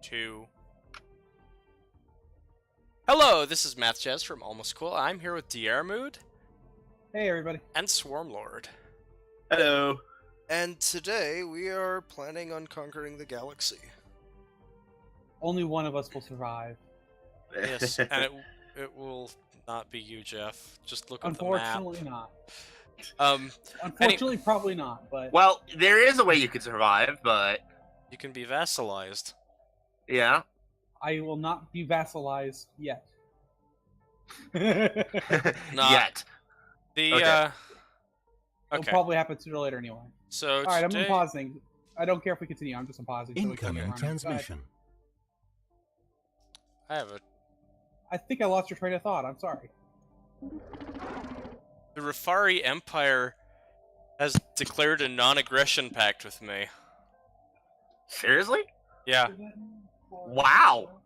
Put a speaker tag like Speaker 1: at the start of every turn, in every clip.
Speaker 1: 2. Hello, this is mathjazz from Almost Cool. I'm here with Mood
Speaker 2: Hey, everybody.
Speaker 1: and Swarmlord.
Speaker 3: Hello.
Speaker 1: And today we are planning on conquering the galaxy.
Speaker 2: Only one of us will survive.
Speaker 1: Yes, and it will not be you, Jeff. Just look at the map.
Speaker 2: Unfortunately not.
Speaker 1: Unfortunately,
Speaker 2: Probably not, but...
Speaker 3: Well, there is a way you could survive, but...
Speaker 1: You can be vassalized.
Speaker 3: Yeah.
Speaker 2: I will not be vassalized yet.
Speaker 3: Yet.
Speaker 1: The,
Speaker 3: Okay.
Speaker 2: It'll probably happen sooner or later anyway.
Speaker 1: So
Speaker 2: Alright,
Speaker 1: today...
Speaker 2: I'm pausing. I don't care if we continue, I'm just pausing.
Speaker 4: Incoming transmission.
Speaker 2: I think I lost your train of thought, I'm sorry.
Speaker 1: The Rufari Empire has declared a non-aggression pact with me.
Speaker 3: Seriously?
Speaker 1: Yeah.
Speaker 3: Wow.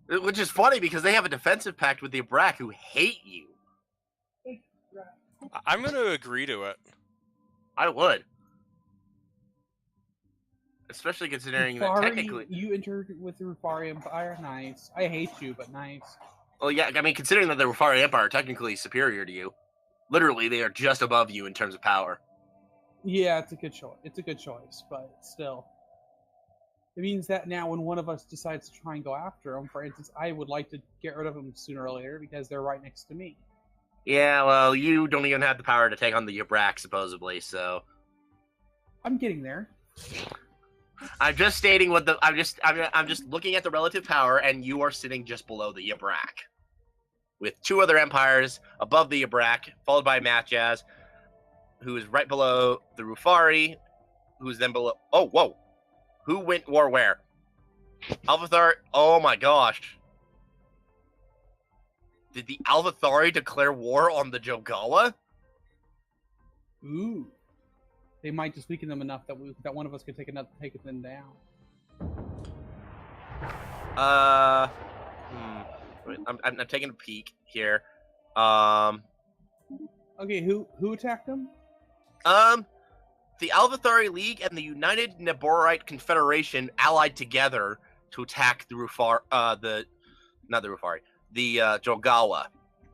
Speaker 3: Which is funny because they have a defensive pact with the Abrak who hate you.
Speaker 1: I'm going to agree to it.
Speaker 3: I would. Especially considering that technically...
Speaker 2: You entered with the Rufari Empire? Nice. I hate you, but nice.
Speaker 3: Well, yeah, I mean, considering that the Rufari Empire are technically superior to you. Literally, they are just above you in terms of power.
Speaker 2: Yeah, it's a good choice. It's a good choice, but still. It means that now when one of us decides to try and go after them, for instance, I would like to get rid of them sooner or later because they're right next to me.
Speaker 3: Yeah, well, you don't even have the power to take on the Abrak, supposedly, so...
Speaker 2: I'm getting there.
Speaker 3: I'm just stating what the... I'm just looking at the relative power, and you are sitting just below the Abrak. With two other empires above the Abrak, followed by mathjazz, who is right below the Rufari, who's then below... Oh, whoa! Who went war where? Alvathar... Oh my gosh. Did the Alvathari declare war on the Jogawa?
Speaker 2: Ooh. They might just weaken them enough that one of us could take them down.
Speaker 3: I'm taking a peek here.
Speaker 2: Okay, who attacked them?
Speaker 3: The Alvathari League and the United Neborite Confederation allied together to attack the Jogawa.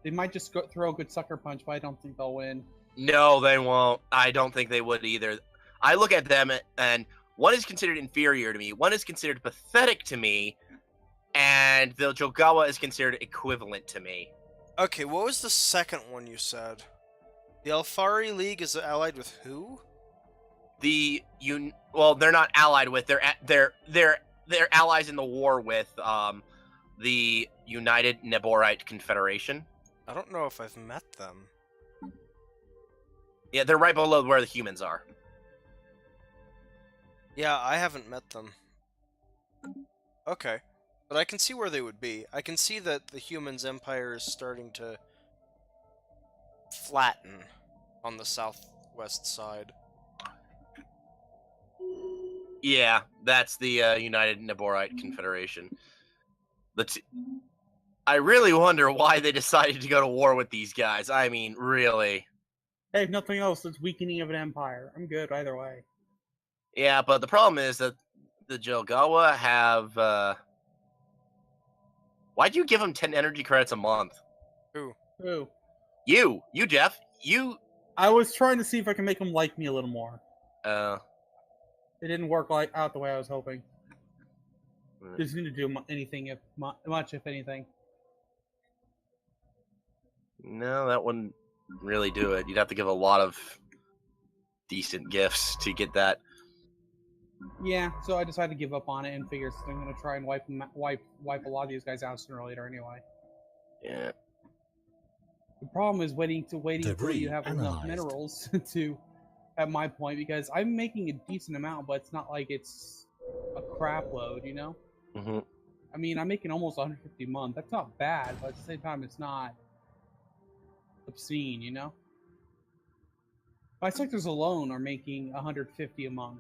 Speaker 2: They might just throw a good sucker punch, but I don't think they'll win.
Speaker 3: No, they won't. I don't think they would either. I look at them, and one is considered inferior to me, one is considered pathetic to me, and the Jogawa is considered equivalent to me.
Speaker 1: Okay, what was the second one you said? The Alfari League is allied with who?
Speaker 3: Well, they're not allied with. They're allies in the war with the United Neborite Confederation.
Speaker 1: I don't know if I've met them.
Speaker 3: Yeah, they're right below where the humans are.
Speaker 1: Yeah, I haven't met them. Okay. But I can see where they would be. I can see that the humans' empire is starting to flatten on the southwest side.
Speaker 3: Yeah, that's the United Neborite Confederation. I really wonder why they decided to go to war with these guys. I mean, really.
Speaker 2: Hey, if nothing else, it's weakening of an empire. I'm good either way.
Speaker 3: Yeah, but the problem is that the Jogawa have... Why'd you give them 10 energy credits a month?
Speaker 1: Who?
Speaker 3: You, Jeff. You...
Speaker 2: I was trying to see if I can make them like me a little more.
Speaker 3: It
Speaker 2: It didn't work out the way I was hoping. Just need to do anything, if anything.
Speaker 3: No, that wouldn't really do it. You'd have to give a lot of decent gifts to get that.
Speaker 2: Yeah, so I decided to give up on it and figured I'm going to try and wipe a lot of these guys out sooner or later anyway.
Speaker 3: Yeah.
Speaker 2: The problem is waiting until you have enough minerals to, at my point, because I'm making a decent amount, but it's not like it's a crap load, you know?
Speaker 3: Mm-hmm.
Speaker 2: I mean, I'm making almost 150 a month. That's not bad, but at the same time, it's not obscene, you know? My sectors alone are making 150 a month.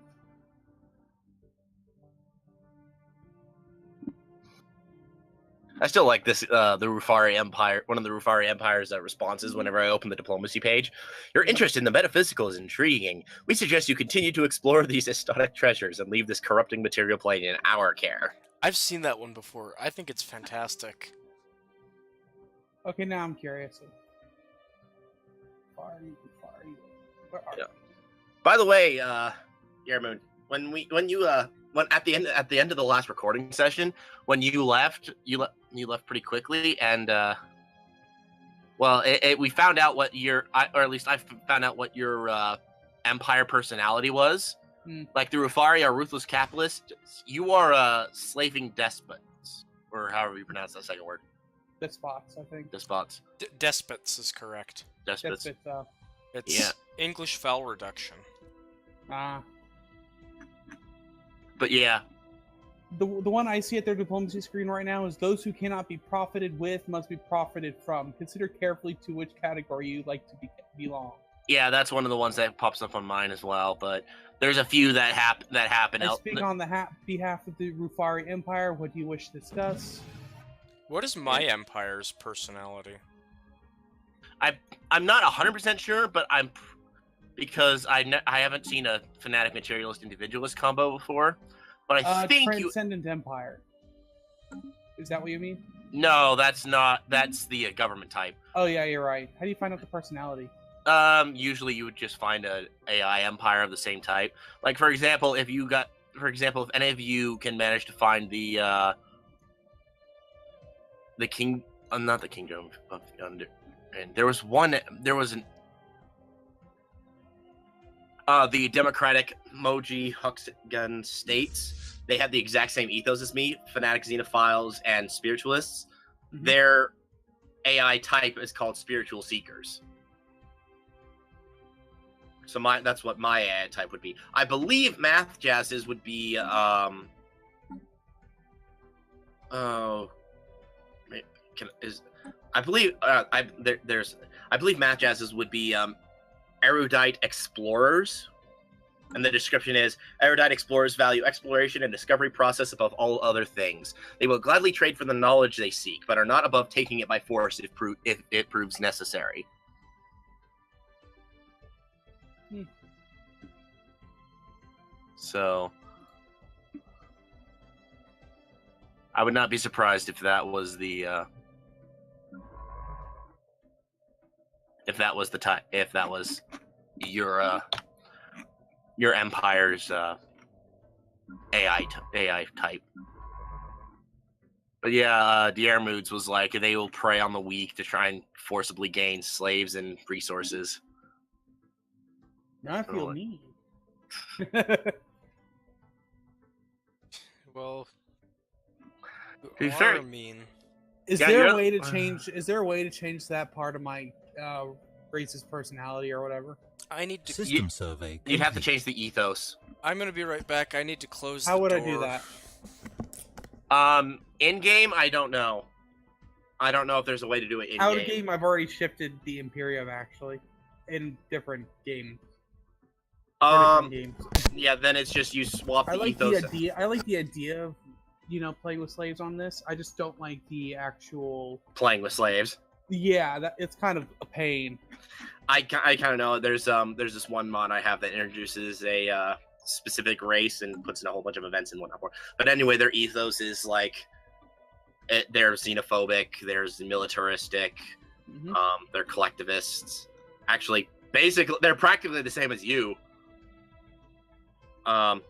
Speaker 3: I still like this, the Rufari Empire, one of the Rufari Empire's responses whenever I open the diplomacy page. Your interest in the metaphysical is intriguing. We suggest you continue to explore these historic treasures and leave this corrupting material plane in our care.
Speaker 1: I've seen that one before. I think it's fantastic.
Speaker 2: Okay, now I'm curious. Where are you?
Speaker 3: By the way, Yarmoon, when at the end of the last recording session, when you left pretty quickly, and we found out what or at least I found out what your Empire personality was. Like the Rufari are ruthless capitalists. You are slaving despots, or however you pronounce that second word.
Speaker 2: Despots, I think.
Speaker 3: Despots.
Speaker 1: Despots is correct.
Speaker 3: Despots.
Speaker 1: It's English vowel reduction.
Speaker 2: But
Speaker 3: yeah.
Speaker 2: The one I see at their diplomacy screen right now is those who cannot be profited with must be profited from. Consider carefully to which category you'd like to belong.
Speaker 3: Yeah, that's one of the ones that pops up on mine as well, but there's a few that happen.
Speaker 2: I speak on the behalf of the Rufari Empire. What do you wish to discuss?
Speaker 1: What is my Empire's personality?
Speaker 3: I'm not 100% sure, but because I haven't seen a fanatic materialist individualist combo before, but I think
Speaker 2: Transcendent Empire. Is that what you mean?
Speaker 3: No, that's not. That's the government type.
Speaker 2: Oh yeah, you're right. How do you find out the personality?
Speaker 3: Usually you would just find a AI empire of the same type. Like for example, if any of you can manage to find the king, not the kingdom of Under, and there was the Democratic Moji Huxgan states. They have the exact same ethos as me, fanatic xenophiles and spiritualists. Mm-hmm. Their AI type is called spiritual seekers. So that's what my AI type would be. I believe mathjazz's would be I believe mathjazz's would be erudite explorers. And the description is, erudite explorers value exploration and discovery process above all other things. They will gladly trade for the knowledge they seek, but are not above taking it by force if it proves necessary. So, I would not be surprised if that was the your Empire's AI type. But yeah, Diermoods was like, they will prey on the weak to try and forcibly gain slaves and resources.
Speaker 2: Now I feel mean.
Speaker 1: Well,
Speaker 3: you are
Speaker 1: mean.
Speaker 2: Is there a way to change? Is there a way to change that part of my racist personality or whatever?
Speaker 1: I need to
Speaker 4: system survey.
Speaker 3: You'd have to change the ethos.
Speaker 1: I'm gonna be right back. I need to close.
Speaker 2: How
Speaker 1: the
Speaker 2: would
Speaker 1: door.
Speaker 2: I do that?
Speaker 3: In game, I don't know. I don't know if there's a way to do it in
Speaker 2: Out of game, I've already shifted the Imperium actually in different games.
Speaker 3: Games. Yeah, then it's just you swap the ethos.
Speaker 2: I like the idea of playing with slaves on this. I just don't like the actual
Speaker 3: playing with slaves.
Speaker 2: Yeah, it's kind of a pain.
Speaker 3: I kind of know. There's this one mod I have that introduces a specific race and puts in a whole bunch of events and whatnot. But anyway, their ethos is like they're xenophobic, they're militaristic, they're collectivists. Actually, basically, they're practically the same as you. And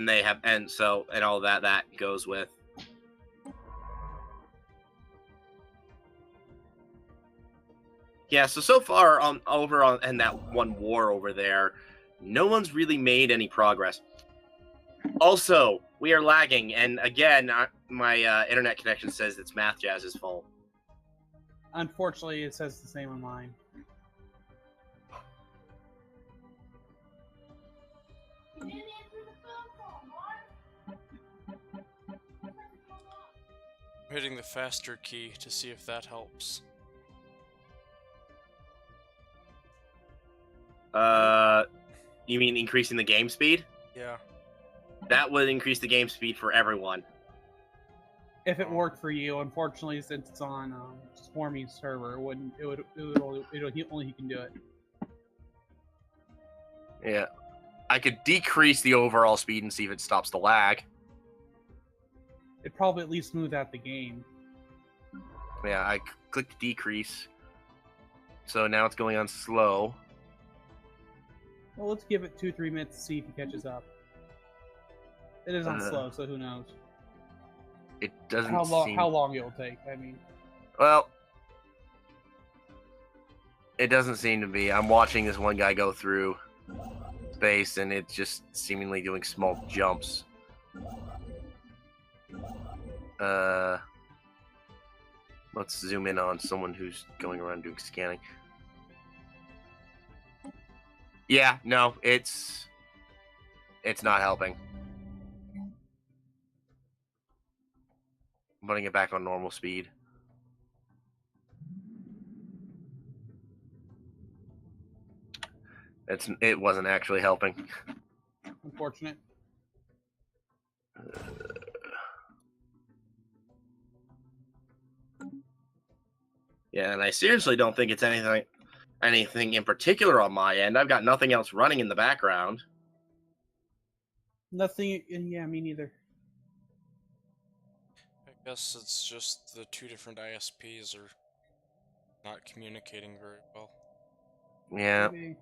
Speaker 3: they have, and all that goes with. Yeah, so far over in that one war over there, no one's really made any progress. Also, we are lagging, and again, my internet connection says it's mathjazz's fault.
Speaker 2: Unfortunately, it says the same on mine.
Speaker 1: I'm hitting the faster key to see if that helps.
Speaker 3: You mean increasing the game speed?
Speaker 1: Yeah.
Speaker 3: That would increase the game speed for everyone.
Speaker 2: If it worked for you, unfortunately, since it's on Swarmy's server, it wouldn't. Only he can do it.
Speaker 3: Yeah. I could decrease the overall speed and see if it stops the lag.
Speaker 2: It'd probably at least smooth out the game.
Speaker 3: Yeah, I clicked decrease. So now it's going on slow.
Speaker 2: Well, let's give it 2-3 minutes to see if he catches up. It is on slow, so who knows?
Speaker 3: It doesn't
Speaker 2: How long?
Speaker 3: seem...
Speaker 2: How long it'll take? I mean,
Speaker 3: Well, it doesn't seem to be. I'm watching this one guy go through space, and it's just seemingly doing small jumps. Let's zoom in on someone who's going around doing scanning. Yeah, no, it's not helping. I'm putting it back on normal speed. It wasn't actually helping.
Speaker 2: unfortunate.
Speaker 3: Yeah, and I seriously don't think it's anything in particular on my end. I've got nothing else running in the background.
Speaker 2: Nothing. Yeah, me neither.
Speaker 1: I guess it's just the two different ISPs are not communicating very well.
Speaker 3: Yeah.
Speaker 2: Maybe.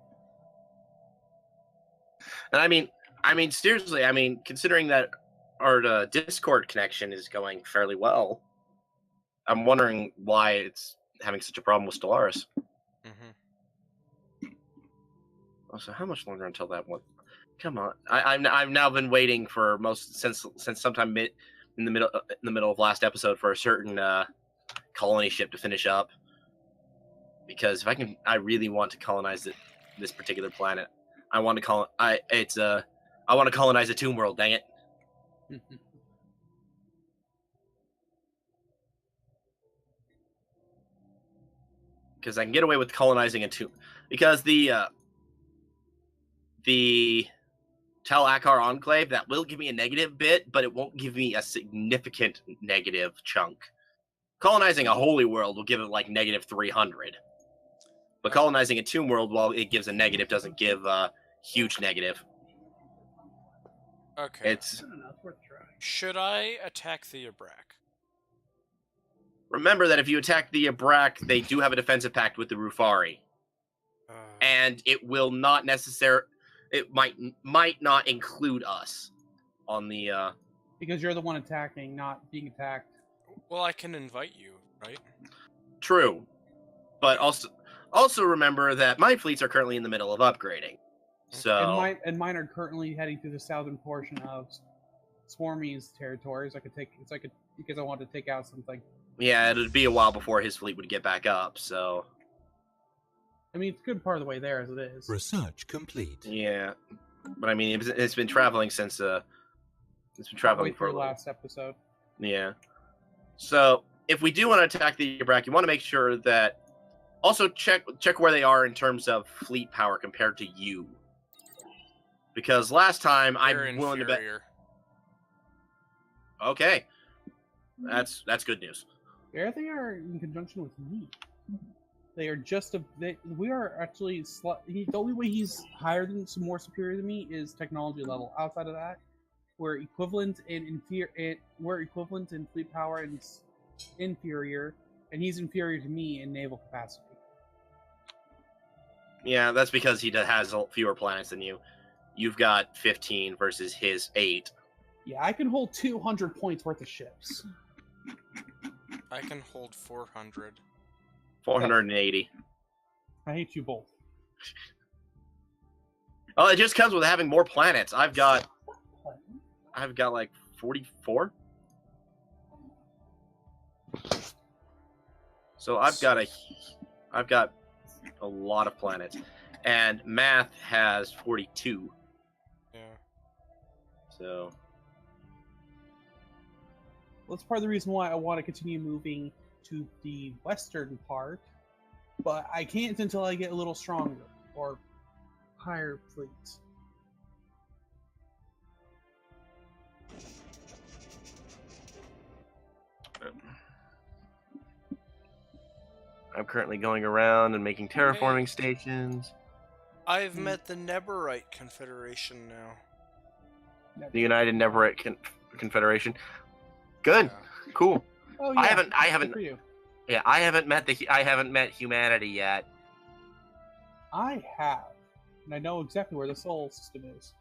Speaker 3: And I mean, seriously, I mean, considering that our Discord connection is going fairly well, I'm wondering why it's having such a problem with Stellaris.
Speaker 1: Mm-hmm.
Speaker 3: Also, how much longer until that one? Come on, I've now been waiting for since sometime in the middle of last episode for a certain colony ship to finish up. Because if I really want to colonize this particular planet. I want to colonize a tomb world, dang it. Because I can get away with colonizing a tomb. Because the Tal Akar Enclave, that will give me a negative bit, but it won't give me a significant negative chunk. Colonizing a holy world will give it like negative 300. But colonizing a tomb world, while it gives a negative, doesn't give a huge negative.
Speaker 1: Okay.
Speaker 2: It's worth a try.
Speaker 1: Should I attack the Abrak?
Speaker 3: Remember that if you attack the Abrak, they do have a defensive pact with the Rufari. And it will not necessarily... It might not include us on the...
Speaker 2: Because you're the one attacking, not being attacked.
Speaker 1: Well, I can invite you, right?
Speaker 3: True. But also remember that my fleets are currently in the middle of upgrading. So
Speaker 2: And mine are currently heading through the southern portion of Swarmy's territories. Because I want to take out something.
Speaker 3: Yeah, it'd be a while before his fleet would get back up, so...
Speaker 2: I mean, it's a good part of the way there as it is.
Speaker 4: Research complete.
Speaker 3: Yeah. But I mean, it's been traveling since... It's been traveling for...
Speaker 2: last episode.
Speaker 3: Yeah. So, if we do want to attack the Abrak, you want to make sure that... Also, check where they are in terms of fleet power compared to you. Because last time, I'm willing to bet... Okay. That's good news.
Speaker 2: Yeah, they are in conjunction with me. They are just we are actually... the only way he's higher than... more superior than me is technology level. Outside of that, we're equivalent in fleet power and inferior, and he's inferior to me in naval capacity.
Speaker 3: Yeah, that's because he has fewer planets than you. You've got 15 versus his 8.
Speaker 2: Yeah, I can hold 200 points worth of ships.
Speaker 1: I can hold 400.
Speaker 3: 480.
Speaker 2: I hate you both.
Speaker 3: Oh, it just comes with having more planets. I've got like 44. So I've got a lot of planets, and Math has 42.
Speaker 1: Yeah.
Speaker 3: So.
Speaker 2: Well, that's part of the reason why I want to continue moving to the western part, but I can't until I get a little stronger or higher fleets.
Speaker 3: I'm currently going around and making terraforming stations.
Speaker 1: I've met the Neberite Confederation now.
Speaker 3: The United Neverite Confederation. Good.
Speaker 1: Yeah.
Speaker 3: Cool.
Speaker 2: Oh yeah.
Speaker 3: I haven't.
Speaker 2: Good for you.
Speaker 3: Yeah, I haven't met humanity yet.
Speaker 2: I have, and I know exactly where the soul system is.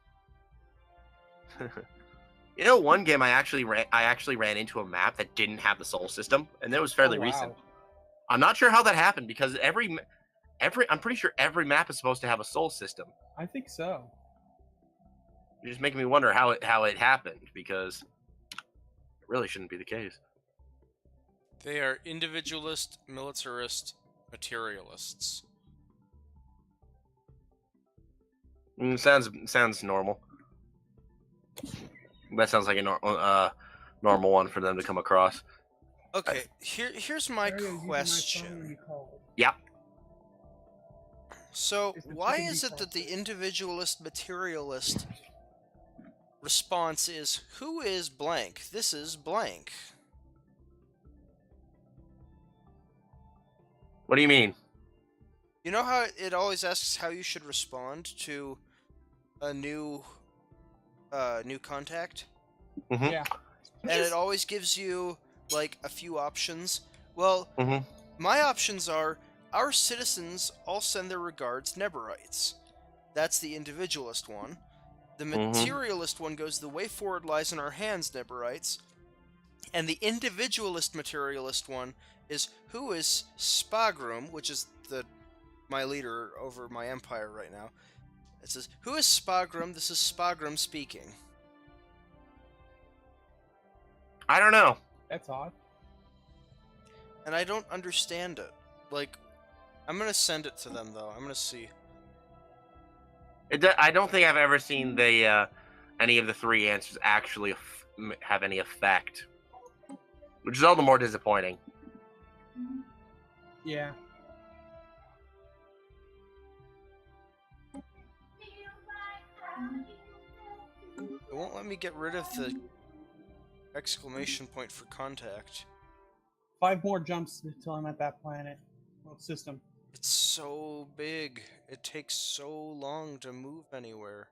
Speaker 3: You know, one game I actually ran into a map that didn't have the soul system, and it was fairly
Speaker 2: Oh, wow.
Speaker 3: recent. I'm not sure how that happened because I'm pretty sure every map is supposed to have a soul system.
Speaker 2: I think so.
Speaker 3: You're just making me wonder how it happened because it really shouldn't be the case.
Speaker 1: They are individualist, militarist, materialists.
Speaker 3: Sounds normal. That sounds like a normal one for them to come across.
Speaker 1: Okay, here's my question.
Speaker 3: Yeah.
Speaker 1: So, why is it that the individualist, materialist response is, who is blank? This is blank.
Speaker 3: What do you mean?
Speaker 1: You know how it always asks how you should respond to a new contact?
Speaker 3: Mm-hmm.
Speaker 2: Yeah.
Speaker 1: And it always gives you, like, a few options. Well,
Speaker 3: Mm-hmm.
Speaker 1: my options are, our citizens all send their regards, Neberites. That's the individualist one. The materialist one goes, the way forward lies in our hands, Neberites. And the individualist materialist one is, who is Spagrum, which is my leader over my empire right now. It says, who is Spagrum? This is Spagrum speaking.
Speaker 3: I don't know.
Speaker 2: That's odd.
Speaker 1: And I don't understand it. Like, I'm gonna send it to them, though. I'm gonna see.
Speaker 3: I don't think I've ever seen the any of the three answers actually have any effect, which is all the more disappointing.
Speaker 2: Yeah.
Speaker 1: It won't let me get rid of the exclamation point for contact.
Speaker 2: 5 more jumps until I'm at that planet. Well, system.
Speaker 1: It's so big. It takes so long to move anywhere.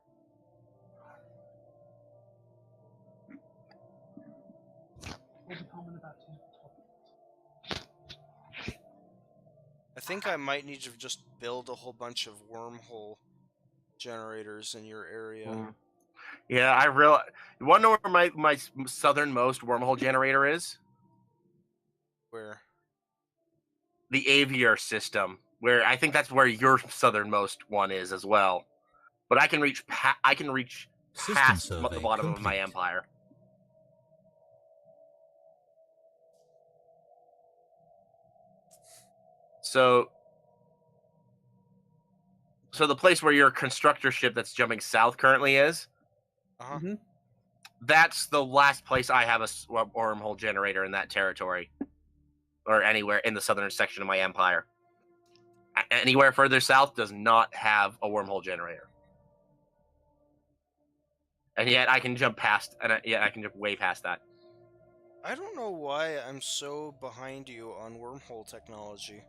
Speaker 1: I think I might need to just build a whole bunch of wormhole generators in your area.
Speaker 3: Yeah, you want to know where my southernmost wormhole generator is?
Speaker 1: Where?
Speaker 3: The Aviar system, where I think that's where your southernmost one is as well. But I can reach past the bottom of my empire. So the place where your constructor ship that's jumping south currently is, that's the last place I have a wormhole generator in that territory. Or anywhere in the southern section of my empire. Anywhere further south does not have a wormhole generator. And yet I can jump past, I can jump way past that.
Speaker 1: I don't know why I'm so behind you on wormhole technology.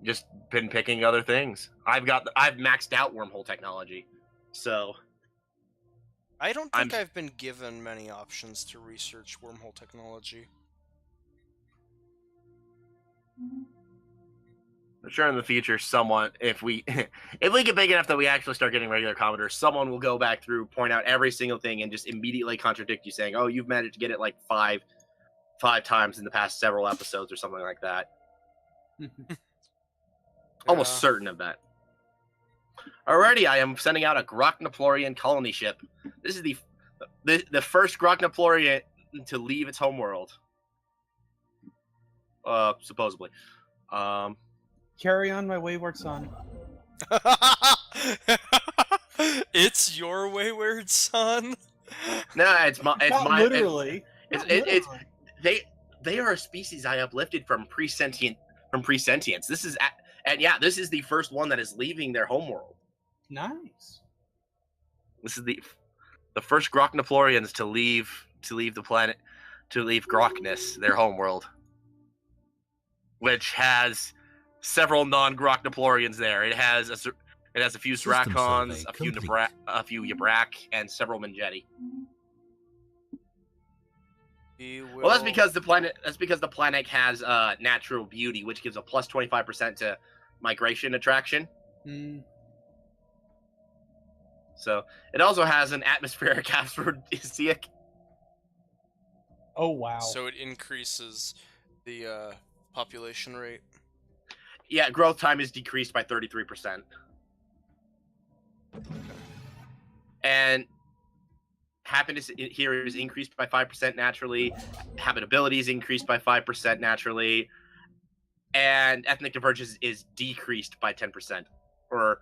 Speaker 3: Just been picking other things. I've maxed out wormhole technology. So
Speaker 1: I don't think I've been given many options to research wormhole technology.
Speaker 3: I'm sure in the future, someone, if we get big enough that we actually start getting regular commenters, someone will go back through, point out every single thing, and just immediately contradict you, saying, "Oh, you've managed to get it like five times in the past several episodes," or something like that. Almost certain of that. Already, I am sending out a Groknoplorian colony ship. This is the first Groknoplorian to leave its homeworld. Supposedly.
Speaker 2: Carry on, my wayward son.
Speaker 1: It's your wayward son?
Speaker 3: No, it's my.
Speaker 2: Literally.
Speaker 3: It's they are a species I uplifted from presentience. This is this is the first one that is leaving their homeworld.
Speaker 2: Nice.
Speaker 3: This is the first Groknoplorians to leave the planet, to leave Grokness, their homeworld. which has several non-Grok Deplorians there. It has a few
Speaker 4: System
Speaker 3: Zrakons,
Speaker 4: survey
Speaker 3: a few
Speaker 4: complete.
Speaker 3: a few Yabrak, and several Mangeti. Well, that's because the planet has natural beauty, which gives a plus 25% to migration attraction.
Speaker 2: Mm.
Speaker 3: So it also has an atmospheric aphrodisiac.
Speaker 2: Oh wow.
Speaker 1: So it increases the population rate.
Speaker 3: Yeah, growth time is decreased by 33%. And happiness here is increased by 5% naturally. Habitability is increased by 5% naturally. And ethnic divergence is decreased by 10%. Or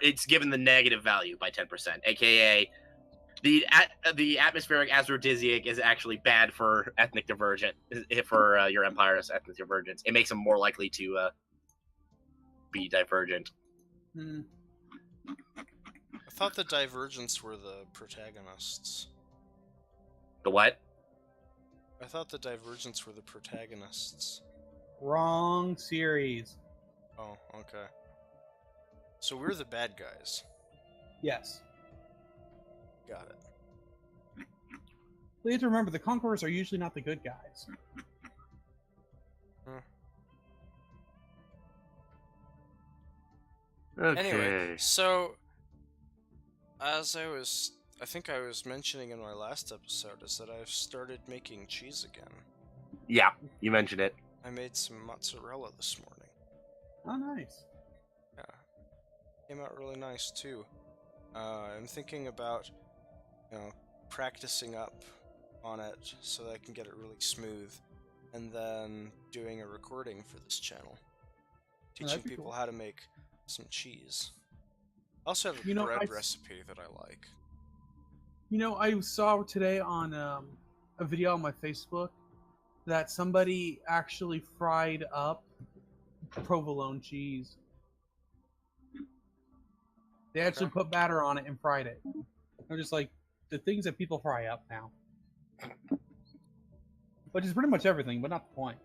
Speaker 3: it's given the negative value by 10%. AKA, the atmospheric aphrodisiac is actually bad for ethnic divergent, for your empire's ethnic divergence. It makes them more likely to be divergent.
Speaker 2: Hmm.
Speaker 1: I thought the Divergents were the protagonists.
Speaker 3: The what?
Speaker 1: I thought the Divergents were the protagonists.
Speaker 2: Wrong series.
Speaker 1: Oh, okay. So we're the bad guys.
Speaker 2: Yes.
Speaker 1: Got it.
Speaker 2: We have to remember the Conquerors are usually not the good guys.
Speaker 3: Okay.
Speaker 1: Anyway, so as I think I was mentioning in my last episode, is that I've started making cheese again.
Speaker 3: Yeah, you mentioned it.
Speaker 1: I made some mozzarella this morning.
Speaker 2: Oh, nice.
Speaker 1: Yeah. Came out really nice too. I'm thinking about, practicing up on it so that I can get it really smooth, and then doing a recording for this channel, teaching
Speaker 2: that'd be
Speaker 1: people
Speaker 2: cool.
Speaker 1: how to make some cheese. I also have a
Speaker 2: You know,
Speaker 1: bread
Speaker 2: I've-
Speaker 1: recipe that I like.
Speaker 2: I saw today on a video on my Facebook that somebody actually fried up provolone cheese. They actually put batter on it and fried it. They're just like the things that people fry up now. Which is pretty much everything, but not the point.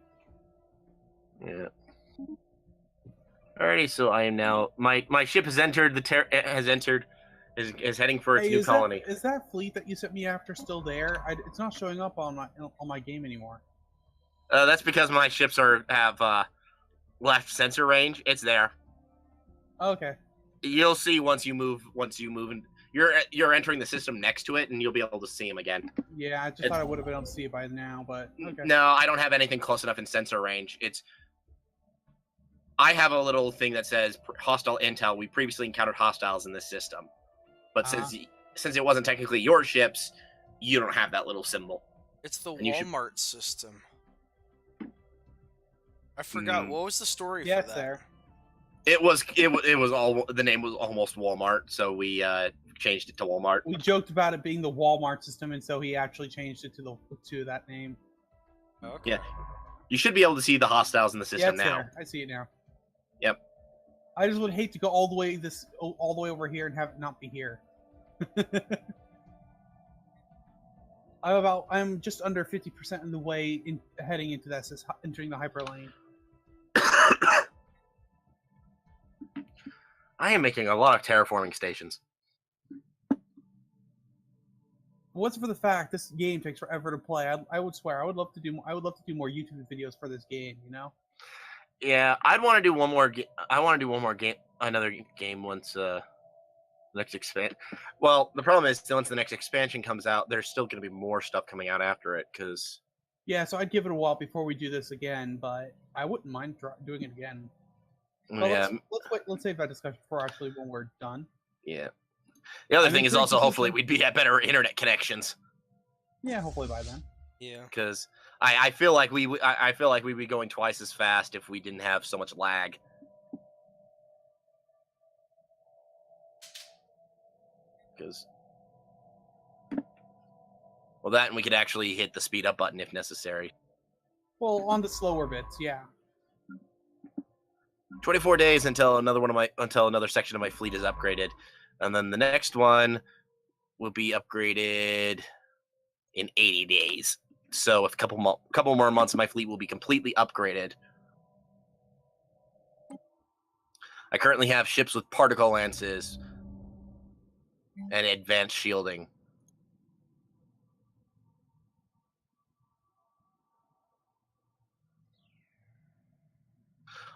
Speaker 3: Yeah. Alrighty, so I am now my ship has entered is heading for its
Speaker 2: Hey,
Speaker 3: new colony.
Speaker 2: Is that fleet that you sent me after still there? It's not showing up on my game anymore.
Speaker 3: That's because my ships have left sensor range. It's there.
Speaker 2: Okay.
Speaker 3: You'll see once you move, and you're entering the system next to it, and you'll be able to see them again.
Speaker 2: Yeah, I just thought I would have been able to see it by now, but okay.
Speaker 3: No, I don't have anything close enough in sensor range. I have a little thing that says hostile intel. We previously encountered hostiles in this system, but since it wasn't technically your ships, you don't have that little symbol.
Speaker 1: It's the
Speaker 3: And you should-
Speaker 1: Walmart system. I forgot, what was the story
Speaker 2: Yeah,
Speaker 1: for
Speaker 2: it's
Speaker 1: that?
Speaker 2: there.
Speaker 3: It was all the name was almost Walmart, so we changed it to Walmart.
Speaker 2: We joked about it being the Walmart system, and so he actually changed it to that name.
Speaker 1: Okay.
Speaker 3: Yeah, you should be able to see the hostiles in the
Speaker 2: Yeah,
Speaker 3: system
Speaker 2: it's
Speaker 3: now.
Speaker 2: there. I see it now.
Speaker 3: Yep.
Speaker 2: I just would hate to go all the way over here and have it not be here. I'm just under 50% in the way heading into that, entering the hyperlane.
Speaker 3: I am making a lot of terraforming stations.
Speaker 2: What's for the fact this game takes forever to play? I would swear I would love to do more YouTube videos for this game.
Speaker 3: Yeah, I'd want to do one more. I want to do one more game, another game once next expand. Well, the problem is once the next expansion comes out, there's still going to be more stuff coming out after it. Because
Speaker 2: yeah, so I'd give it a while before we do this again, but I wouldn't mind doing it again. Well, let's save that discussion for actually when we're done.
Speaker 3: Yeah. The other
Speaker 2: I mean,
Speaker 3: thing is
Speaker 2: for
Speaker 3: also
Speaker 2: instance,
Speaker 3: hopefully we'd be at better internet connections.
Speaker 2: Yeah, hopefully by then.
Speaker 1: Yeah.
Speaker 3: Because I feel like we'd be going twice as fast if we didn't have so much lag. Because that, and we could actually hit the speed up button if necessary.
Speaker 2: Well, on the slower bits, yeah.
Speaker 3: 24 days until another section of my fleet is upgraded, and then the next one will be upgraded in 80 days. So with a couple more months, my fleet will be completely upgraded, I currently have ships with particle lances and advanced shielding.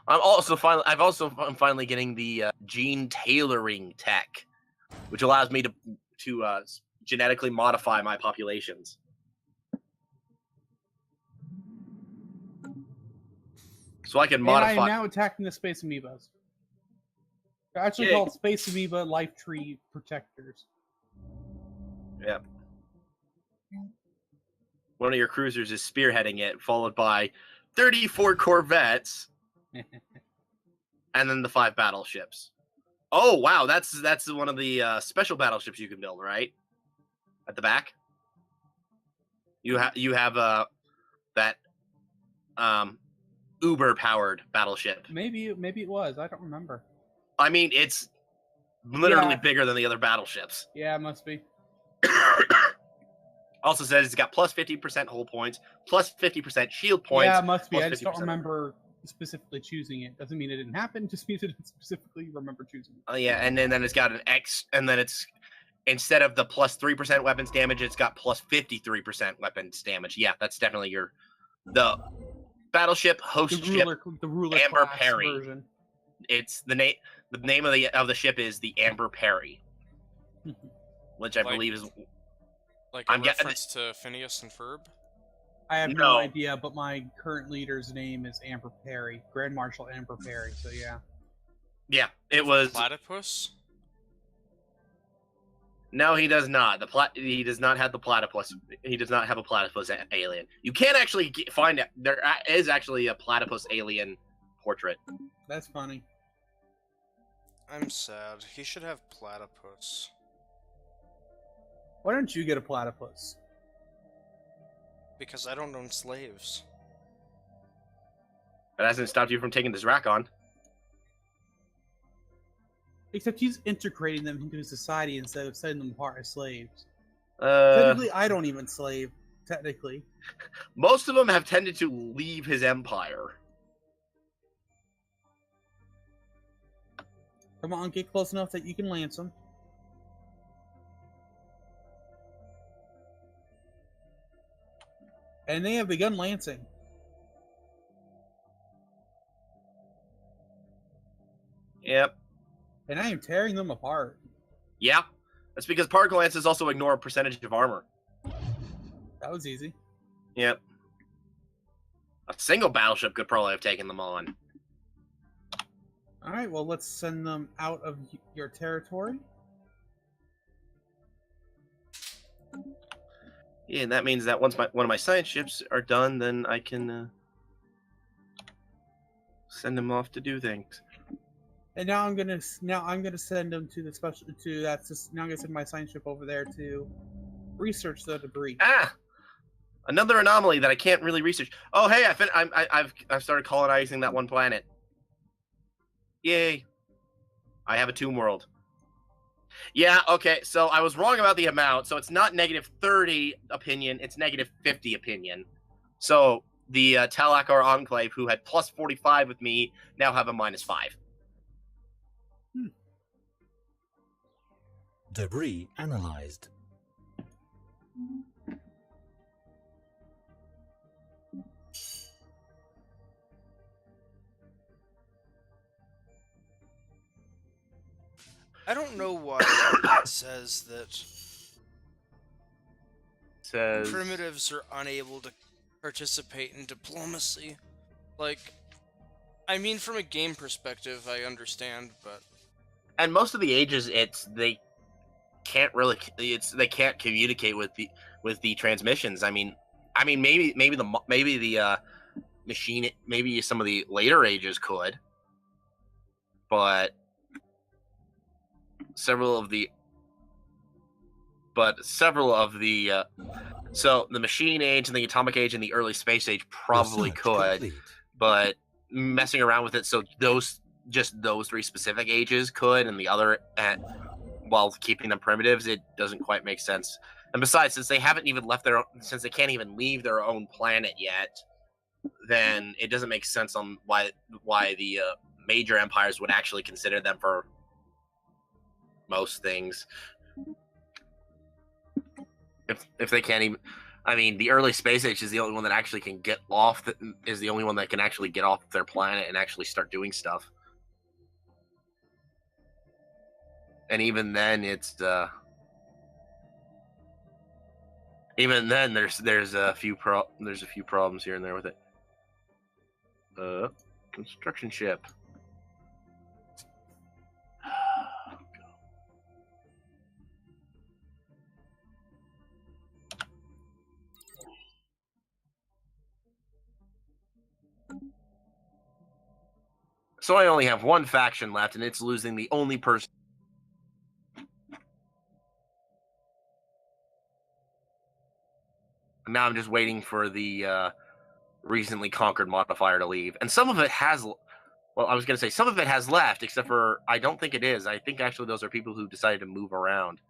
Speaker 3: I'm finally getting the gene tailoring tech, which allows me to genetically modify my populations. So I can modify.
Speaker 2: And I am now attacking the space amoebas. They're actually called space amoeba life tree protectors.
Speaker 3: Yeah. One of your cruisers is spearheading it, followed by 34 corvettes, and then the 5 battleships. Oh wow, that's one of the special battleships you can build, right? At the back, you have that Uber powered battleship.
Speaker 2: Maybe it was. I don't remember.
Speaker 3: I mean, it's literally bigger than the other battleships.
Speaker 2: Yeah, it must be.
Speaker 3: Also says it's got plus 50% hull points, plus 50% shield points.
Speaker 2: Yeah, it must be. I just
Speaker 3: 50%.
Speaker 2: don't remember specifically choosing it. Doesn't mean it didn't happen. Just means I didn't specifically remember choosing it.
Speaker 3: Oh yeah, and then it's got an X, and then it's instead of the plus 3% weapons damage, it's got plus 53% weapons damage. Yeah, that's definitely the battleship host ship.
Speaker 2: The ruler
Speaker 3: Amber
Speaker 2: class
Speaker 3: Perry.
Speaker 2: version.
Speaker 3: It's the name. The name of the ship is the Amber Perry, which I believe is
Speaker 4: like a reference to Phineas and Ferb.
Speaker 2: I have no idea, but my current leader's name is Amber Perry, Grand Marshal Amber Perry. So yeah.
Speaker 3: Yeah, it was
Speaker 4: Platypus.
Speaker 3: No, he does not. He does not have the platypus. He does not have a platypus alien. You can't actually find it. There is actually a platypus alien portrait.
Speaker 2: That's funny.
Speaker 1: I'm sad. He should have platypus.
Speaker 2: Why don't you get a platypus?
Speaker 1: Because I don't own slaves.
Speaker 3: That hasn't stopped you from taking this rack on.
Speaker 2: Except he's integrating them into society instead of setting them apart as slaves.
Speaker 3: Technically,
Speaker 2: I don't even slave. Technically,
Speaker 3: most of them have tended to leave his empire.
Speaker 2: Come on, get close enough that you can lance them. And they have begun lancing.
Speaker 3: Yep.
Speaker 2: And I am tearing them apart.
Speaker 3: Yeah. That's because particle lances also ignore a percentage of armor.
Speaker 2: That was easy.
Speaker 3: Yep. A single battleship could probably have taken them on.
Speaker 2: Alright, well, let's send them out of your territory.
Speaker 3: Yeah, and that means that once one of my science ships are done, then I can send them off to do things.
Speaker 2: And now I'm gonna send them to the special now I'm gonna send my science ship over there to research the debris.
Speaker 3: Another anomaly that I can't really research. Oh, hey, I've started colonizing that one planet. Yay! I have a tomb world. Yeah, okay, so I was wrong about the amount. So it's not negative 30 opinion, it's negative 50 opinion. So the Talakar Enclave, who had plus 45 with me, now have a minus 5.
Speaker 5: Debris analyzed.
Speaker 1: I don't know why it says that primitives are unable to participate in diplomacy. Like, I mean, from a game perspective, I understand, but
Speaker 3: and most of the ages, they can't communicate with the transmissions. I mean, maybe the machine, maybe some of the later ages could, but several of the so the machine age and the atomic age and the early space age probably could,
Speaker 5: complete.
Speaker 3: But messing around with it, so those 3 specific ages could, and the other while keeping them primitives, it doesn't quite make sense. And besides, since they can't even leave their own planet yet, then it doesn't make sense on why the major empires would actually consider them for most things. If they can't even, I mean, the early space age is the only one that actually can get off. Is the only one that can actually get off their planet and actually start doing stuff. And even then, it's even then there's a few problems here and there with it. Construction ship. So I only have one faction left, and it's losing the only person. Now I'm just waiting for the recently conquered modifier to leave. And some of it has, well, I was going to say some of it has left, except for I don't think it is. I think actually those are people who decided to move around.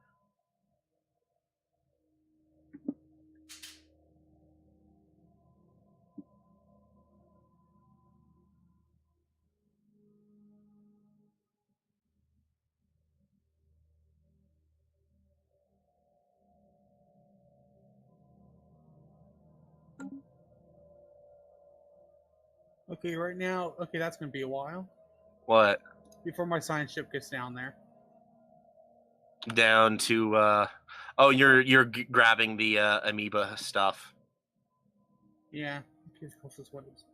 Speaker 2: Okay, right now, okay, that's going to be a while.
Speaker 3: What?
Speaker 2: Before my science ship gets down there.
Speaker 3: Down to, oh, you're grabbing the amoeba stuff.
Speaker 2: Yeah. Okay, closest one is.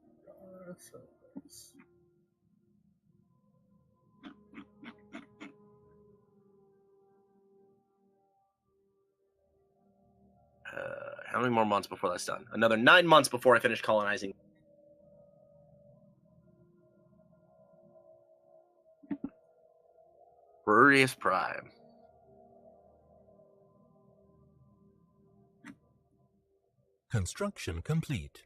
Speaker 3: How many more months before that's done? Another 9 months before I finish colonizing. Furious Prime.
Speaker 5: Construction complete.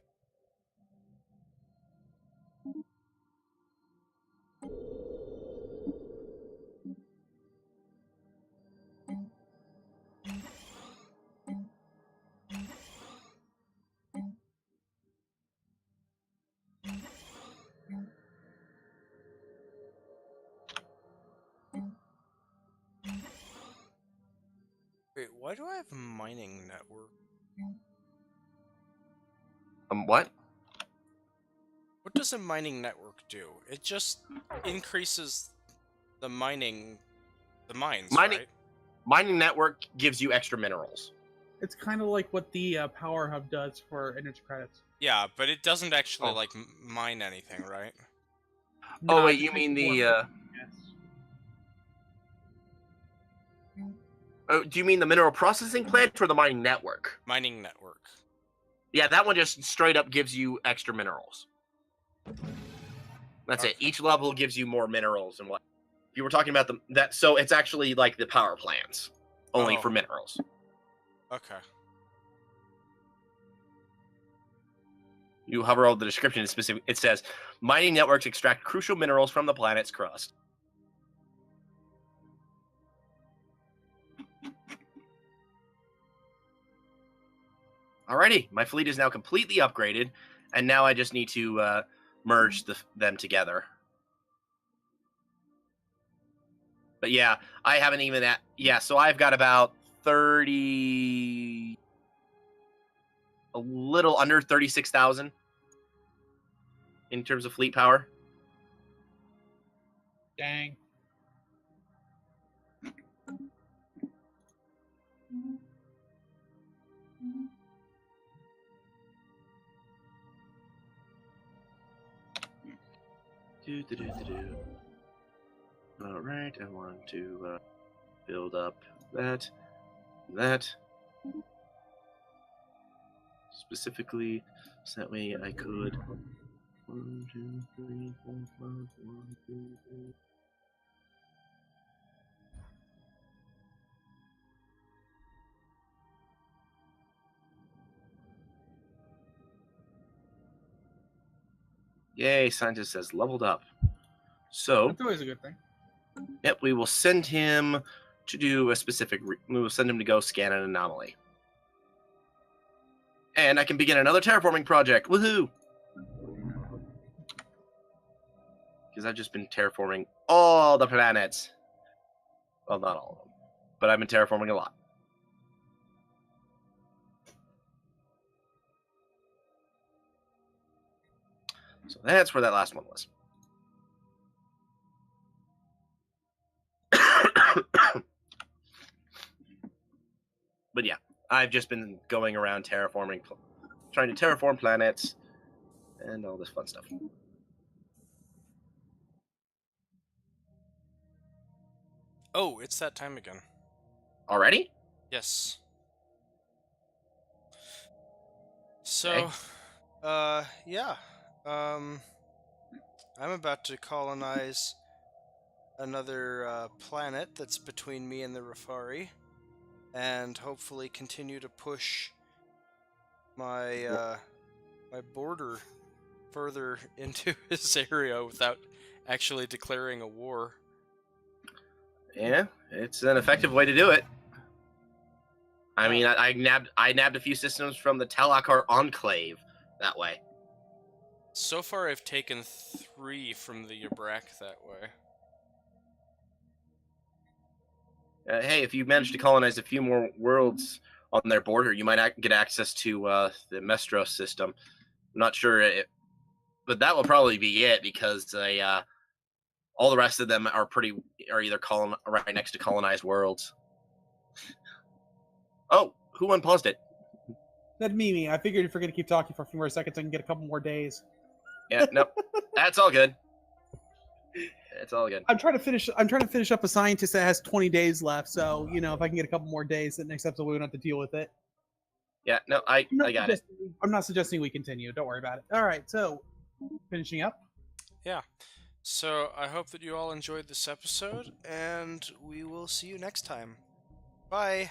Speaker 4: Wait, why do I have a mining network?
Speaker 3: What?
Speaker 4: What does a mining network do? It just increases the mines, right?
Speaker 3: Mining network gives you extra minerals.
Speaker 2: It's kind of like what the Power Hub does for energy credits.
Speaker 4: Yeah, but it doesn't actually like mine anything, right?
Speaker 3: Oh
Speaker 2: Nah,
Speaker 3: wait,
Speaker 2: it
Speaker 3: you
Speaker 2: just
Speaker 3: mean
Speaker 2: makes
Speaker 3: the?
Speaker 2: more- Yes.
Speaker 3: Oh, do you mean the mineral processing plant or the mining network?
Speaker 4: Mining network.
Speaker 3: Yeah, that one just straight up gives you extra minerals. That's it. Each level gives you more minerals and what. If you were talking about so it's actually like the power plants, only for minerals.
Speaker 4: Okay.
Speaker 3: You hover over the description. It's specific. It says mining networks extract crucial minerals from the planet's crust. Alrighty, my fleet is now completely upgraded, and now I just need to merge them together. But yeah, I haven't even so I've got about 30, a little under 36,000 in terms of fleet power.
Speaker 2: Dang.
Speaker 3: All right, I want to build up that specifically, so that way I could 1, 2, 3, 4, 5, 1, 2, 3. Yay, scientist has leveled up. So
Speaker 2: That's always a good thing.
Speaker 3: Yep, we will send him to do a specific. We will send him to go scan an anomaly, and I can begin another terraforming project. Woohoo! because I've just been terraforming all the planets. Well, not all of them, but I've been terraforming a lot. So that's where that last one was. But yeah, I've just been going around terraforming, trying to terraform planets, and all this fun stuff.
Speaker 4: Oh, it's that time again.
Speaker 3: Already?
Speaker 4: Yes. So,
Speaker 3: Okay.
Speaker 4: yeah. I'm about to colonize another planet that's between me and the Rafari, and hopefully continue to push my my border further into his area without actually declaring a war.
Speaker 3: Yeah, it's an effective way to do it. I mean, I nabbed a few systems from the Talakar Enclave that way.
Speaker 4: So far, I've taken 3 from the Yabrak that way.
Speaker 3: Hey, if you manage to colonize a few more worlds on their border, you might get access to the Mestros system. I'm not sure, but that will probably be it because all the rest of them are either right next to colonized worlds. Oh, who unpaused it?
Speaker 2: That'd me. I figured if we're gonna keep talking for a few more seconds, I can get a couple more days.
Speaker 3: Yeah, nope. That's all good. It's all good.
Speaker 2: I'm trying to finish up a scientist that has 20 days left. So if I can get a couple more days, the next episode we won't have to deal with it.
Speaker 3: Yeah, no, I got it.
Speaker 2: I'm not suggesting we continue. Don't worry about it. All right, so finishing up.
Speaker 4: Yeah. So I hope that you all enjoyed this episode, and we will see you next time. Bye.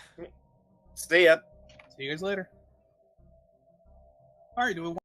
Speaker 3: See ya.
Speaker 2: See you guys later. All right, do we